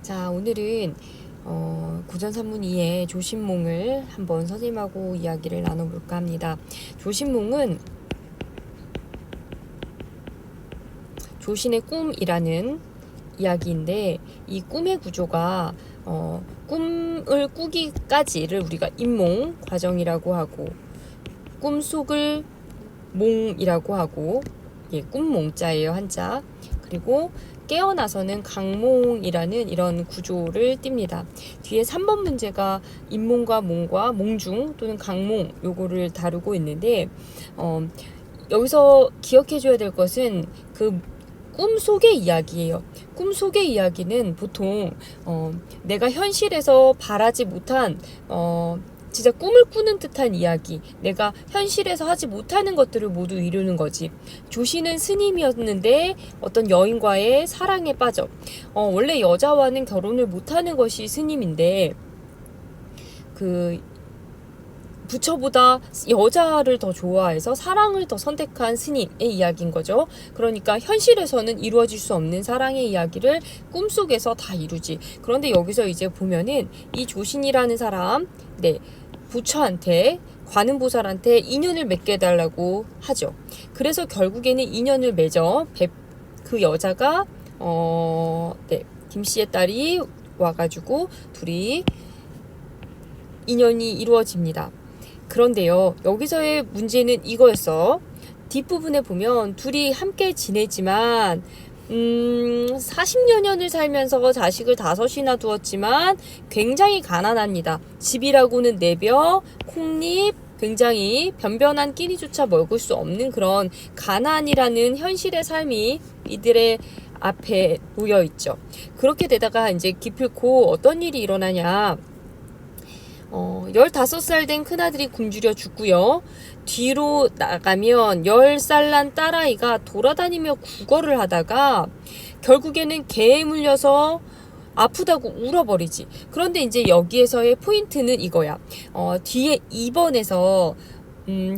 자, 오늘은 고전산문 2의 조신몽을 한번 선생님하고 이야기를 나눠볼까 합니다. 조신몽은 조신의 꿈이라는 이야기인데, 이 꿈의 구조가 꿈을 꾸기까지를 우리가 인몽 과정이라고 하고, 꿈속을 몽이라고 하고, 꿈몽자예요, 한자. 그리고 깨어나서는 강몽이라는 이런 구조를 띱니다. 뒤에 3번 문제가 인몽과 몽과 몽중 또는 강몽 요거를 다루고 있는데, 여기서 기억해 줘야 될 것은 그 꿈속의 이야기예요. 꿈속의 이야기는 보통 내가 현실에서 바라지 못한 진짜 꿈을 꾸는 듯한 이야기, 내가 현실에서 하지 못하는 것들을 모두 이루는 거지. 조신은 스님이었는데 어떤 여인과의 사랑에 빠져 원래 여자와는 결혼을 못하는 것이 스님인데, 그 부처보다 여자를 더 좋아해서 사랑을 더 선택한 스님의 이야기인 거죠. 그러니까 현실에서는 이루어질 수 없는 사랑의 이야기를 꿈속에서 다 이루지. 그런데 여기서 이제 보면은 이 조신이라는 사람, 부처한테, 관음보살한테 인연을 맺게 해달라고 하죠. 그래서 결국에는 인연을 맺어 그 여자가 김씨의 딸이 와가지고 둘이 인연이 이루어집니다. 그런데요, 여기서의 문제는 이거였어. 뒷부분에 보면 둘이 함께 지내지만 40여 년을 살면서 자식을 5이나 두었지만 굉장히 가난합니다. 집이라고는 4벼, 콩잎, 굉장히 변변한 끼니조차 먹을 수 없는 그런 가난이라는 현실의 삶이 이들의 앞에 놓여 있죠. 그렇게 되다가 이제 기필코 어떤 일이 일어나냐. 15살 된 큰아들이 굶주려 죽고요. 뒤로 나가면 10살 난 딸아이가 돌아다니며 구걸을 하다가 결국에는 개에 물려서 아프다고 울어버리지. 그런데 이제 여기에서의 포인트는 이거야. 뒤에 2번에서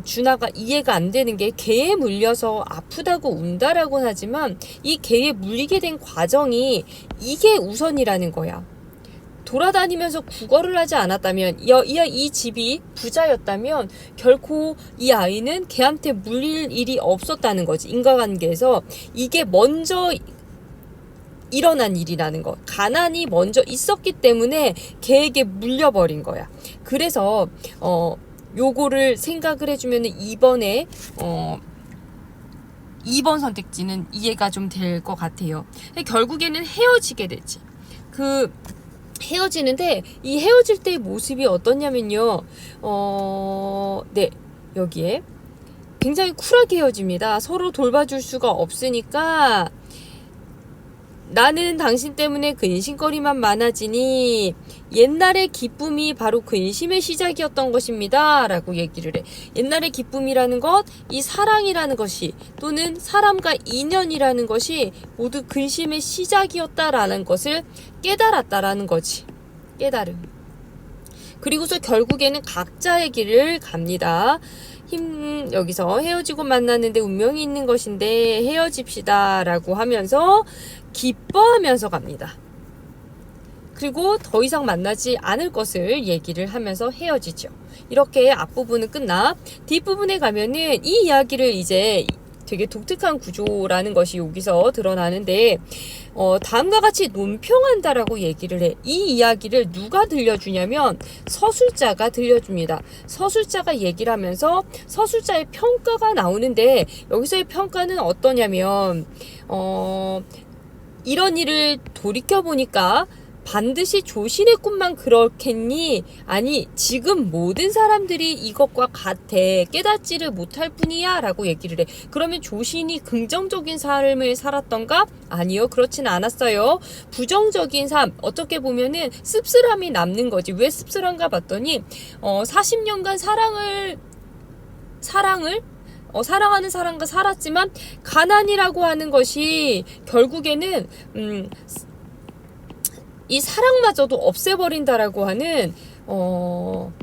준하가 이해가 안 되는 게, 개에 물려서 아프다고 운다라고는 하지만 이 개에 물리게 된 과정이 이게 우선이라는 거야. 돌아다니면서 구걸을 하지 않았다면, 이 집이 부자였다면 결코 이 아이는 걔한테 물릴 일이 없었다는 거지. 인과관계에서 이게 먼저 일어난 일이라는 거. 가난이 먼저 있었기 때문에 걔에게 물려버린 거야. 그래서 요거를 생각을 해주면 2번에 2번 선택지는 이해가 좀 될 것 같아요. 결국에는 헤어지게 되지. 헤어지는데 이 헤어질 때의 모습이 어떠냐면요. 여기에 굉장히 쿨하게 헤어집니다. 서로 돌봐줄 수가 없으니까 나는 당신 때문에 근심거리만 많아지니 옛날의 기쁨이 바로 근심의 시작이었던 것입니다 라고 얘기를 해. 옛날의 기쁨이라는 것, 이 사랑이라는 것이, 또는 사람과 인연이라는 것이 모두 근심의 시작이었다라는 것을 깨달았다라는 거지. 깨달음. 그리고서 결국에는 각자의 길을 갑니다. 여기서 헤어지고 만났는데 운명이 있는 것인데 헤어집시다 라고 하면서 기뻐하면서 갑니다. 그리고 더 이상 만나지 않을 것을 얘기를 하면서 헤어지죠. 이렇게 앞부분은 끝나 뒷부분에 가면은 이 이야기를 이제 되게 독특한 구조라는 것이 여기서 드러나는데, 다음과 같이 논평한다라고 얘기를 해. 이 이야기를 누가 들려주냐면 서술자가 들려줍니다. 서술자가 얘기를 하면서 서술자의 평가가 나오는데, 여기서의 평가는 어떠냐면 이런 일을 돌이켜보니까 반드시 조신의 꿈만 그렇겠니? 아니, 지금 모든 사람들이 이것과 같아. 깨닫지를 못할 뿐이야 라고 얘기를 해. 그러면 조신이 긍정적인 삶을 살았던가? 아니요, 그렇진 않았어요. 부정적인 삶, 어떻게 보면은 씁쓸함이 남는 거지. 왜 씁쓸한가 봤더니 40년간 사랑하는 사람과 살았지만 가난이라고 하는 것이 결국에는 이 사랑마저도 없애버린다라고 하는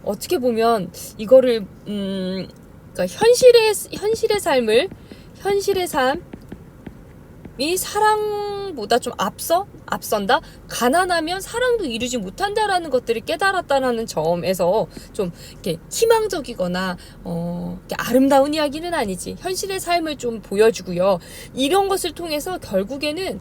어떻게 보면 이거를 그러니까 현실의 삶, 이 사랑보다 좀 앞선다? 가난하면 사랑도 이루지 못한다라는 것들을 깨달았다라는 점에서 좀 이렇게 희망적이거나 이렇게 아름다운 이야기는 아니지. 현실의 삶을 좀 보여주고요. 이런 것을 통해서 결국에는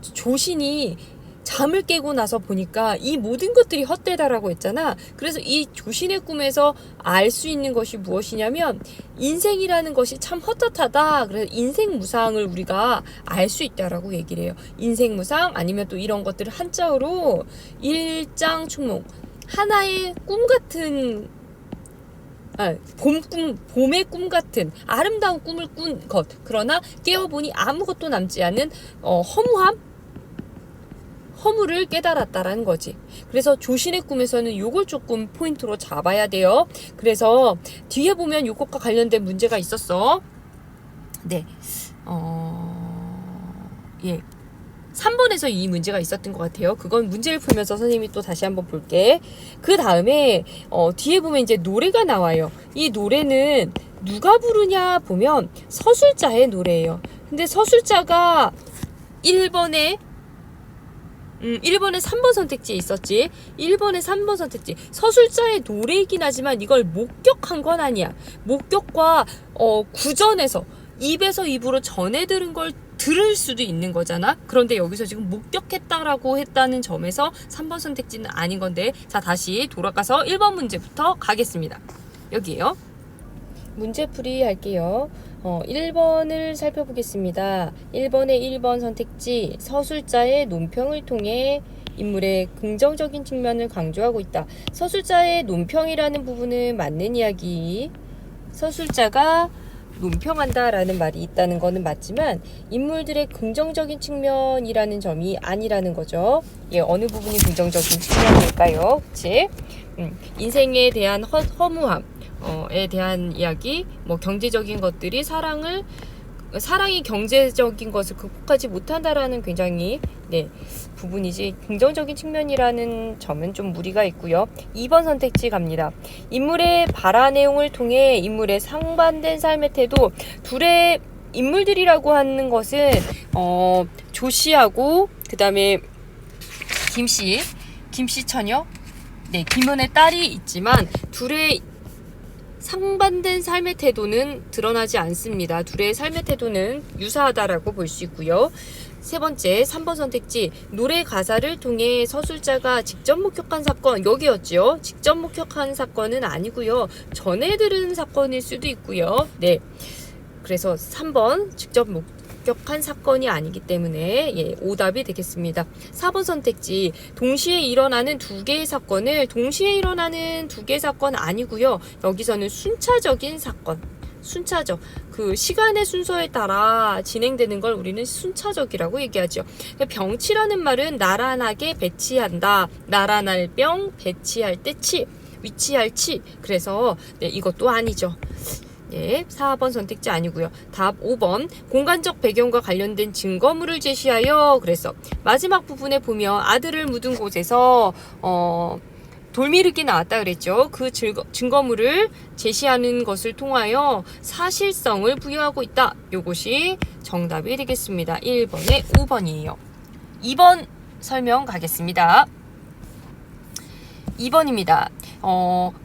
조신이 잠을 깨고 나서 보니까 이 모든 것들이 헛되다라고 했잖아. 그래서 이 조신의 꿈에서 알 수 있는 것이 무엇이냐면 인생이라는 것이 참 헛헛하다. 그래서 인생무상을 우리가 알 수 있다라고 얘기를 해요. 인생무상 아니면 또 이런 것들을 한자어로 일장춘몽, 하나의 꿈 같은 봄의 꿈 같은 아름다운 꿈을 꾼 것. 그러나 깨어보니 아무것도 남지 않은 허무를 깨달았다라는 거지. 그래서 조신의 꿈에서는 요걸 조금 포인트로 잡아야 돼요. 그래서 뒤에 보면 요것과 관련된 문제가 있었어. 네. 예. 3번에서 이 문제가 있었던 것 같아요. 그건 문제를 풀면서 선생님이 또 다시 한번 볼게. 그 다음에 뒤에 보면 이제 노래가 나와요. 이 노래는 누가 부르냐 보면 서술자의 노래예요. 근데 서술자가 1번에 3번 선택지에 있었지. 1번에 3번 선택지. 서술자의 노래이긴 하지만 이걸 목격한 건 아니야. 목격과 구전에서 입에서 입으로 전해 들은 걸 들을 수도 있는 거잖아. 그런데 여기서 지금 목격했다라고 했다는 점에서 3번 선택지는 아닌 건데, 자 다시 돌아가서 1번 문제부터 가겠습니다. 여기에요. 문제풀이 할게요. 1번을 살펴보겠습니다. 1번의 1번 선택지, 서술자의 논평을 통해 인물의 긍정적인 측면을 강조하고 있다. 서술자의 논평이라는 부분은 맞는 이야기. 서술자가 논평한다라는 말이 있다는 거는 맞지만 인물들의 긍정적인 측면이라는 점이 아니라는 거죠. 예, 어느 부분이 긍정적인 측면일까요? 그치? 인생에 대한 허무함, 에 대한 이야기, 뭐 경제적인 것들이 사랑이 경제적인 것을 극복하지 못한다라는 굉장히 부분이지 긍정적인 측면이라는 점은 좀 무리가 있고요. 2번 선택지 갑니다. 인물의 발화 내용을 통해 인물의 상반된 삶의 태도, 둘의 인물들이라고 하는 것은 조씨하고 그 다음에 김씨 처녀, 김은의 딸이 있지만 둘의 상반된 삶의 태도는 드러나지 않습니다. 둘의 삶의 태도는 유사하다라고 볼 수 있고요. 세 번째, 3번 선택지, 노래 가사를 통해 서술자가 직접 목격한 사건, 여기였죠. 직접 목격한 사건은 아니고요. 전해 들은 사건일 수도 있고요. 네, 그래서 3번 직접 목격한 사건이 아니기 때문에 오답이 되겠습니다. 4번 선택지, 동시에 일어나는 두 개의 사건을 동시에 일어나는 두 개의 사건 아니고요. 여기서는 순차적인 사건, 순차적, 그 시간의 순서에 따라 진행되는 걸 우리는 순차적이라고 얘기하죠. 병치라는 말은 나란하게 배치한다. 나란할 병, 배치할 때 치, 위치할 치. 그래서 이것도 아니죠. 4번 선택지 아니고요. 답 5번, 공간적 배경과 관련된 증거물을 제시하여. 그래서 마지막 부분에 보면 아들을 묻은 곳에서 돌미륵이 나왔다 그랬죠. 그 증거물을 제시하는 것을 통하여 사실성을 부여하고 있다. 요것이 정답이 되겠습니다. 1번에 5번이에요. 2번 설명 가겠습니다. 2번입니다.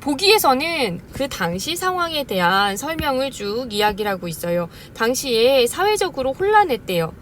보기에서는 그 당시 상황에 대한 설명을 쭉 이야기를 하고 있어요. 당시에 사회적으로 혼란했대요.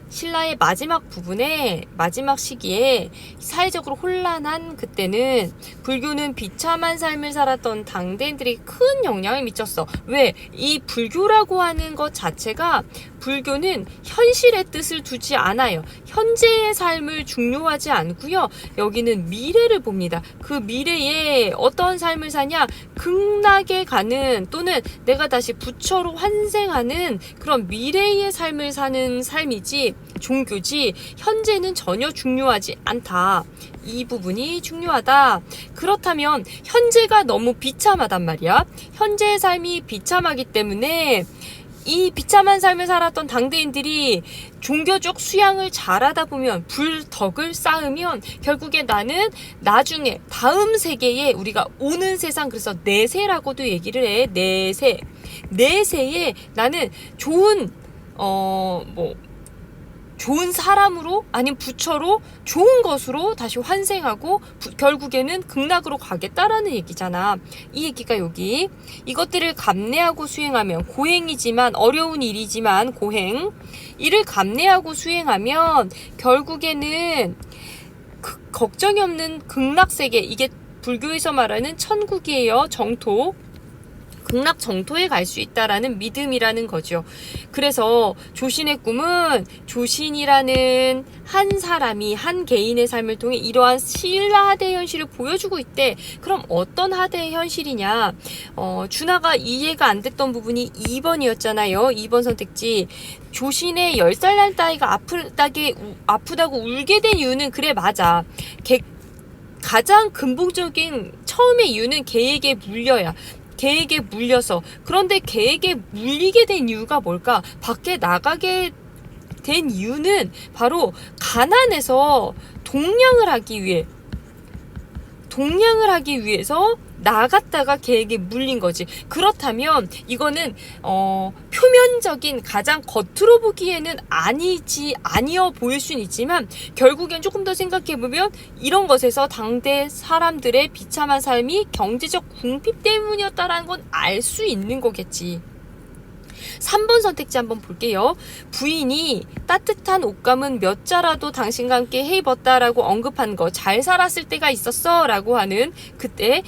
신라의 마지막 부분에, 마지막 시기에 사회적으로 혼란한 그때는 불교는 비참한 삶을 살았던 당대인들이 큰 영향을 미쳤어. 왜? 이 불교라고 하는 것 자체가, 불교는 현실의 뜻을 두지 않아요. 현재의 삶을 중요하지 않고요. 여기는 미래를 봅니다. 그 미래에 어떤 삶을 사냐? 극락에 가는, 또는 내가 다시 부처로 환생하는 그런 미래의 삶을 사는 삶이지, 종교지, 현재는 전혀 중요하지 않다. 이 부분이 중요하다. 그렇다면 현재가 너무 비참하단 말이야. 현재의 삶이 비참하기 때문에 이 비참한 삶을 살았던 당대인들이 종교적 수양을 잘하다 보면, 불덕을 쌓으면 결국에 나는 나중에 다음 세계에, 우리가 오는 세상, 그래서 내세라고도 얘기를 해. 내세에 나는 좋은 뭐 좋은 사람으로 아니면 부처로 좋은 것으로 다시 환생하고 결국에는 극락으로 가겠다라는 얘기잖아. 이 얘기가 여기 이것들을 감내하고 수행하면 고행이지만 어려운 일이지만 고행 이를 감내하고 수행하면 결국에는 걱정이 없는 극락세계 이게 불교에서 말하는 천국이에요. 정토. 극락 정토에 갈 수 있다라는 믿음이라는 거죠. 그래서 조신의 꿈은 조신이라는 한 사람이 한 개인의 삶을 통해 이러한 신라하대의 현실을 보여주고 있대. 그럼 어떤 하대의 현실이냐? 준하가 이해가 안 됐던 부분이 2번이었잖아요. 2번 선택지. 조신의 10살 난 딸이가 아프다고 울게 된 이유는 그래 맞아. 가장 근본적인 처음의 이유는 걔에게 물려야. 걔에게 물려서. 그런데 걔에게 물리게 된 이유가 뭘까? 밖에 나가게 된 이유는 바로 가난해서 동냥을 하기 위해서 나갔다가 걔에게 물린 거지. 그렇다면 이거는 표면적인 가장 겉으로 보기에는 아니어 보일 수는 있지만 결국엔 조금 더 생각해보면 이런 것에서 당대 사람들의 비참한 삶이 경제적 궁핍 때문이었다라는 건 알 수 있는 거겠지. 3번 선택지 한번 볼게요. 부인이 따뜻한 옷감은 몇 자라도 당신과 함께 해 입었다라고 언급한 거 잘 살았을 때가 있었어 라고 하는 그때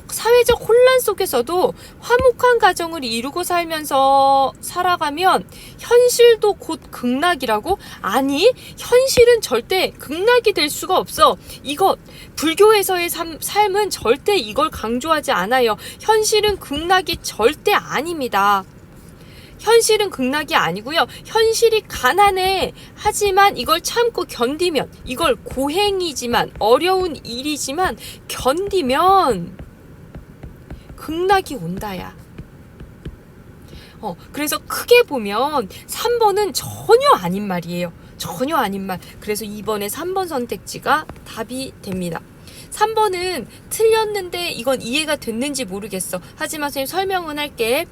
사회적 혼란 속에서도 화목한 가정을 이루고 살면서 살아가면 현실도 곧 극락이라고? 아니, 현실은 절대 극락이 될 수가 없어. 이것 불교에서의 삶은 절대 이걸 강조하지 않아요. 현실은 극락이 절대 아닙니다. 현실은 극락이 아니고요. 현실이 가난해. 하지만 이걸 참고 견디면 이걸 고행이지만 어려운 일이지만 견디면 극락이 온다야. 그래서 크게 보면 3번은 전혀 아닌 말이에요. 전혀 아닌 말. 그래서 2번에 3번 선택지가 답이 됩니다. 3번은 틀렸는데 이건 이해가 됐는지 모르겠어. 하지만 선생님 설명은 할게.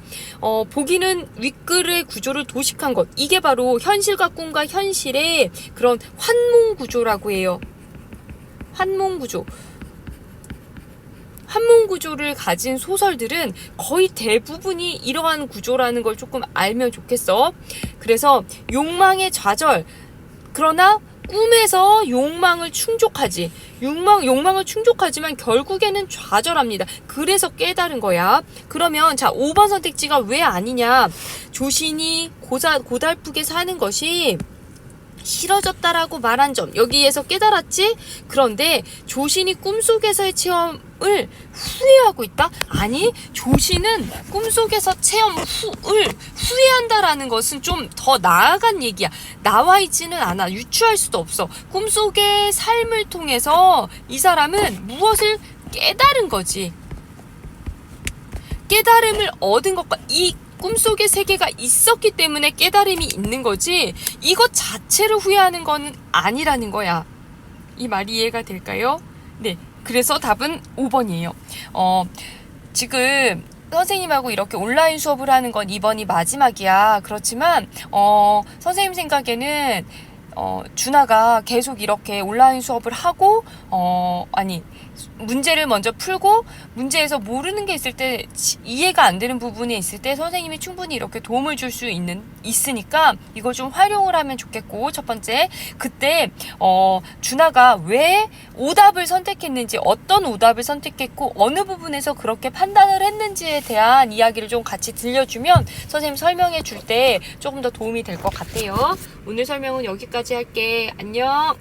보기는 윗글의 구조를 도식한 것. 이게 바로 현실과 꿈과 현실의 그런 환몽구조라고 해요. 환몽구조. 환몽구조를 가진 소설들은 거의 대부분이 이러한 구조라는 걸 조금 알면 좋겠어. 그래서 욕망의 좌절. 그러나 꿈에서 욕망을 충족하지만 결국에는 좌절합니다. 그래서 깨달은 거야. 그러면 자 5번 선택지가 왜 아니냐. 조신이 고달프게 사는 것이 싫어졌다라고 말한 점 여기에서 깨달았지? 그런데 조신이 꿈속에서의 체험을 후회하고 있다? 아니 조신은 꿈속에서 체험을 후회한다라는 것은 좀 더 나아간 얘기야. 나와 있지는 않아. 유추할 수도 없어. 꿈속의 삶을 통해서 이 사람은 무엇을 깨달은 거지. 깨달음을 얻은 것과 이 꿈속의 세계가 있었기 때문에 깨달음이 있는 거지 이것 자체를 후회하는 건 아니라는 거야. 이 말이 이해가 될까요? 네, 그래서 답은 5번이에요. 지금 선생님하고 이렇게 온라인 수업을 하는 건 이번이 마지막이야. 그렇지만 선생님 생각에는 준하가 계속 이렇게 온라인 수업을 하고 문제를 먼저 풀고 문제에서 모르는 게 있을 때 이해가 안 되는 부분이 있을 때 선생님이 충분히 이렇게 도움을 줄 수 있으니까 이걸 좀 활용을 하면 좋겠고 첫 번째 그때 준하가 왜 오답을 선택했는지 어떤 오답을 선택했고 어느 부분에서 그렇게 판단을 했는지에 대한 이야기를 좀 같이 들려주면 선생님 설명해 줄 때 조금 더 도움이 될 것 같아요. 오늘 설명은 여기까지 할게. 안녕.